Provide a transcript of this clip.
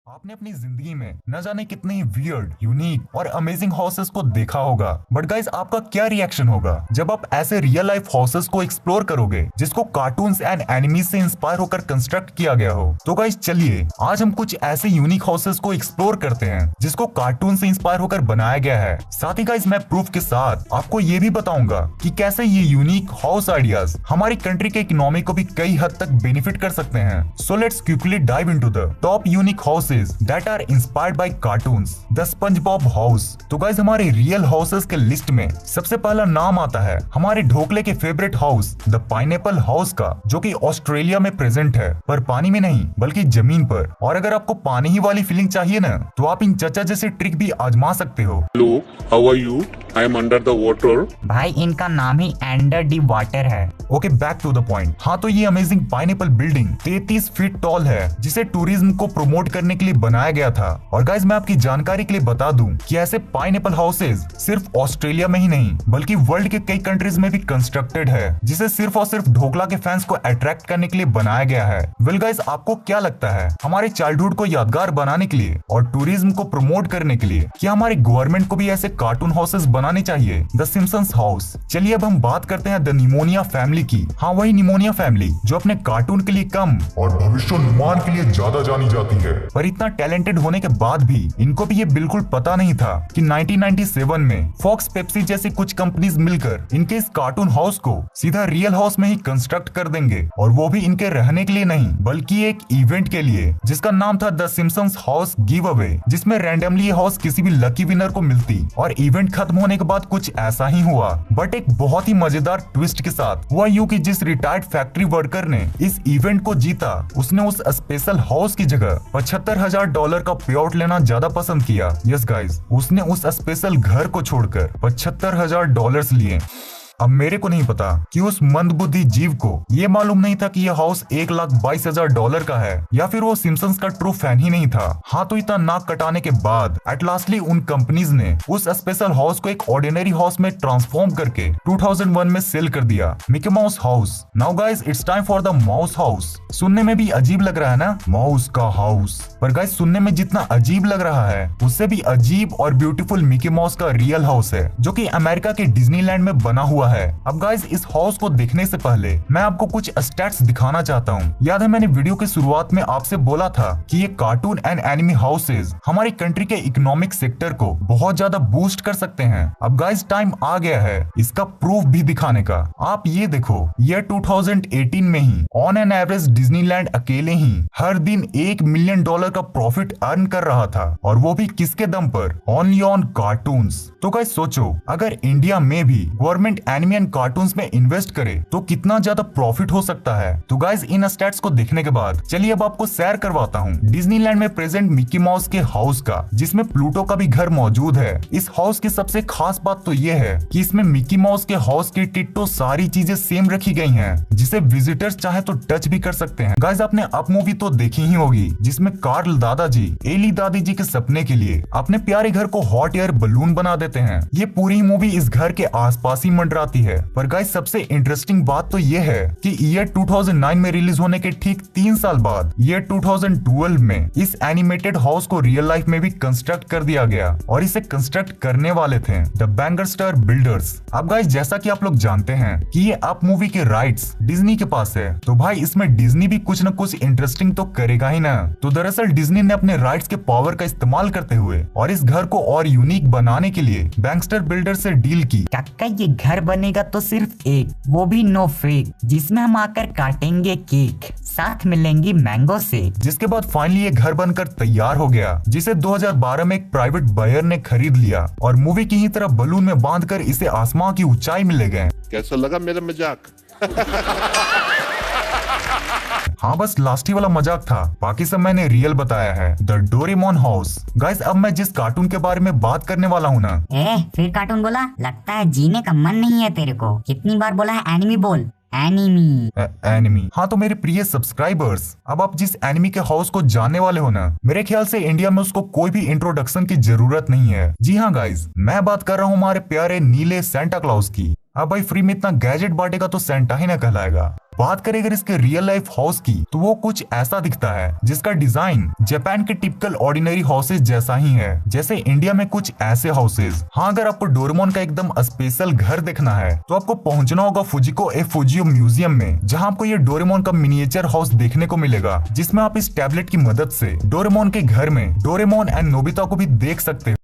आपने अपनी जिंदगी में न जाने कितने वियर्ड, यूनिक और अमेजिंग हाउसेस को देखा होगा, बट गाइस आपका क्या रिएक्शन होगा जब आप ऐसे रियल लाइफ हाउसेस को एक्सप्लोर करोगे जिसको कार्टून्स एंड एनिमीज से इंस्पायर होकर कंस्ट्रक्ट किया गया हो। तो गाइस चलिए आज हम कुछ ऐसे यूनिक हाउसेस को एक्सप्लोर करते हैं जिसको कार्टून से इंस्पायर होकर बनाया गया है। साथ ही गाइस मैं प्रूफ के साथ आपको ये भी बताऊंगा कि कैसे ये यूनिक हाउस आइडियाज हमारी कंट्री के इकोनॉमी को भी कई हद तक बेनिफिट कर सकते हैं। So let's quickly dive into the top unique houses that are inspired by cartoons, the SpongeBob House। तो गाइस हमारे रियल हाउसेस के लिस्ट में सबसे पहला नाम आता है हमारे ढोकले के favourite house the pineapple house का, जो कि ऑस्ट्रेलिया में प्रेजेंट है, पर पानी में नहीं बल्कि जमीन पर। और अगर आपको पानी ही वाली फीलिंग चाहिए ना, तो आप इन चचा जैसे ट्रिक भी आजमा सकते हो। Hello, how are you? I am under the water. भाई इनका नाम ही अंडर दी वाटर है। Okay, back to the point. हाँ, तो ये amazing pineapple building 33 feet tall है जिसे टूरिज्म को प्रमोट करने के लिए बनाया गया था। और गाइस मैं आपकी जानकारी के लिए बता दूं कि ऐसे पाइनएप्पल हाउसेज सिर्फ ऑस्ट्रेलिया में ही नहीं बल्कि वर्ल्ड के कई कंट्रीज में भी कंस्ट्रक्टेड है, जिसे सिर्फ और सिर्फ ढोकला के फैंस को अट्रैक्ट करने के लिए बनाया गया है। वेल गाइस, आपको क्या लगता है हमारे चाइल्डहुड को यादगार बनाने के लिए और टूरिज्म को प्रमोट करने के लिए क्या हमारी गवर्नमेंट को भी ऐसे कार्टून हाउसेस बनाने चाहिए? The Simpsons house. चलिए अब हम बात करते हैं द निमोनिया फैमिली की। हाँ, वही निमोनिया फैमिली जो अपने कार्टून के लिए कम और भविष्योन्माद के लिए ज्यादा जानी जाती है। पर इतना टैलेंटेड होने के बाद भी इनको भी ये बिल्कुल पता नहीं था कि 1997 में फॉक्स पेप्सी जैसी कुछ कंपनीज मिलकर इनके इस कार्टून हाउस को सीधा रियल हाउस में ही कंस्ट्रक्ट कर देंगे, और वो भी इनके रहने के लिए नहीं बल्कि एक इवेंट के लिए जिसका नाम था the Simpsons house give away, जिसमें रैंडमली ये हाउस किसी भी लकी विनर को मिलती। और इवेंट खत्म होने के बाद कुछ ऐसा ही हुआ, बट एक बहुत ही मजेदार ट्विस्ट के साथ। हुआ यूं कि जिस रिटायर्ड फैक्ट्री वर्कर ने इस इवेंट को जीता, उसने उस स्पेशल हाउस की जगह $75,000 का पे आउट लेना ज्यादा पसंद किया। यस गाइस, उसने उस स्पेशल घर को छोड़कर $75,000 लिए। अब मेरे को नहीं पता कि उस मंदबुद्धि जीव को ये मालूम नहीं था कि यह हाउस $1,22,000 का है, या फिर वो सिम्पसंस का ट्रू फैन ही नहीं था। हाँ, तो इतना नाक कटाने के बाद एट लास्टली उन कंपनीज ने उस स्पेशल हाउस को एक ऑर्डिनरी हाउस में ट्रांसफॉर्म करके 2001 में सेल कर दिया, Mickey mouse house. Now guys it's time for the mouse house. सुनने में भी अजीब लग रहा है ना, माउस का हाउस, पर गाइस सुनने में जितना अजीब लग रहा है उससे भी अजीब और ब्यूटीफुल मिकी माउस का रियल हाउस है, जो कि अमेरिका के डिज्नीलैंड में बना हुआ है। अब गाइस इस हाउस को देखने से पहले मैं आपको कुछ स्टैट्स दिखाना चाहता हूँ। याद है मैंने वीडियो की शुरुआत में आपसे बोला था कि ये कार्टून एंड एनिमी हाउसेज हमारी कंट्री के इकोनॉमिक सेक्टर को बहुत ज्यादा बूस्ट कर सकते हैं। अब गाइस टाइम आ गया है इसका प्रूफ भी दिखाने का। आप ये देखो, ये 2018 में ही ऑन एन एवरेज डिज्नीलैंड अकेले ही हर दिन $1 मिलियन का प्रॉफिट अर्न कर रहा था, और वो भी किसके दम पर? Only on cartoons. तो गाइस सोचो, अगर इंडिया में भी गवर्नमेंट एनिमी एंड कार्टून्स में इन्वेस्ट करे तो कितना ज्यादा प्रॉफिट हो सकता है। तो गाइस इन स्टैट्स को देखने के बाद चलिए अब आपको सैर करवाता हूँ डिज्नीलैंड में प्रेजेंट मिकी माउस के हाउस का, जिसमें प्लूटो का भी घर मौजूद है। इस हाउस की सबसे खास बात तो ये है कि इसमें मिकी माउस के हाउस की टिट्टो सारी चीजें सेम रखी गई हैं, जिसे विजिटर्स चाहे तो टच भी कर सकते हैं। गाइस आपने अप मूवी तो देखी ही होगी, जिसमें कार्ल दादाजी एली दादी जी के सपने के लिए अपने प्यारे घर को हॉट एयर बलून बना देते हैं। ये पूरी मूवी इस घर के आसपास ही मंडराती है। पर गाइस सबसे इंटरेस्टिंग बात तो ये है कि ईयर 2009 में रिलीज होने के ठीक 3 साल बाद ईयर 2012 में इस एनिमेटेड हाउस को रियल लाइफ में भी कंस्ट्रक्ट कर दिया गया, और इसे कंस्ट्रक्ट करने वाले थे द बैंगरस्टर बिल्डर्स। अब गाइस जैसा कि आप लोग जानते हैं कि ये अप मूवी के राइट्स डिज्नी के पास है, तो भाई इसमें डिज्नी भी कुछ न कुछ इंटरेस्टिंग तो करेगा ही ना। तो दरअसल डिज्नी ने अपने राइट्स के पावर का इस्तेमाल करते हुए और इस घर को और यूनिक बनाने के लिए बैंगस्टर बिल्डर से डील की। काका ये घर बनेगा तो सिर्फ एक, वो भी नो फेक, जिसमें हम आकर काटेंगे केक, साथ मिलेंगी मैंगो से। जिसके बाद फाइनली ये घर बनकर तैयार हो गया, जिसे 2012 में एक प्राइवेट बायर ने खरीद लिया, और मूवी की ही तरह बलून में बांधकर इसे आसमान की ऊंचाई में ले गए। कैसा लगा मेरा मजाक? हाँ, बस लास्ट ही वाला मजाक था, बाकी सब मैंने रियल बताया है। The Doraemon house. गाइस अब मैं जिस कार्टून के बारे में बात करने वाला हूँ ना। फिर कार्टून बोला? लगता है जीने का मन नहीं है तेरे को। कितनी बार बोला है एनिमी बोल, एनिमी। एनिमी। हाँ, तो मेरे प्रिय सब्सक्राइबर्स, अब आप जिस एनिमी के हाउस को जानने वाले हो ना, मेरे ख्याल से इंडिया में उसको कोई भी इंट्रोडक्शन की जरूरत नहीं है। जी हाँ गाइस, मैं बात कर रहा हूँ हमारे प्यारे नीले सेंटा क्लॉज की। अब भाई फ्री में इतना गैजेट बांटेगा तो सेंटा ही ना कहलाएगा। बात करें अगर इसके रियल लाइफ हाउस की तो वो कुछ ऐसा दिखता है जिसका डिजाइन जापान के टिपिकल ऑर्डिनरी हाउसेज जैसा ही है, जैसे इंडिया में कुछ ऐसे हाउसेज। हाँ, अगर आपको डोरेमोन का एकदम स्पेशल घर देखना है तो आपको पहुंचना होगा फुजिको फुजियो म्यूजियम में, जहां आपको ये डोरेमोन का मिनिएचर हाउस देखने को मिलेगा, जिसमें आप इस टैबलेट की मदद से डोरेमोन के घर में डोरेमोन एंड नोबिता को भी देख सकते हो।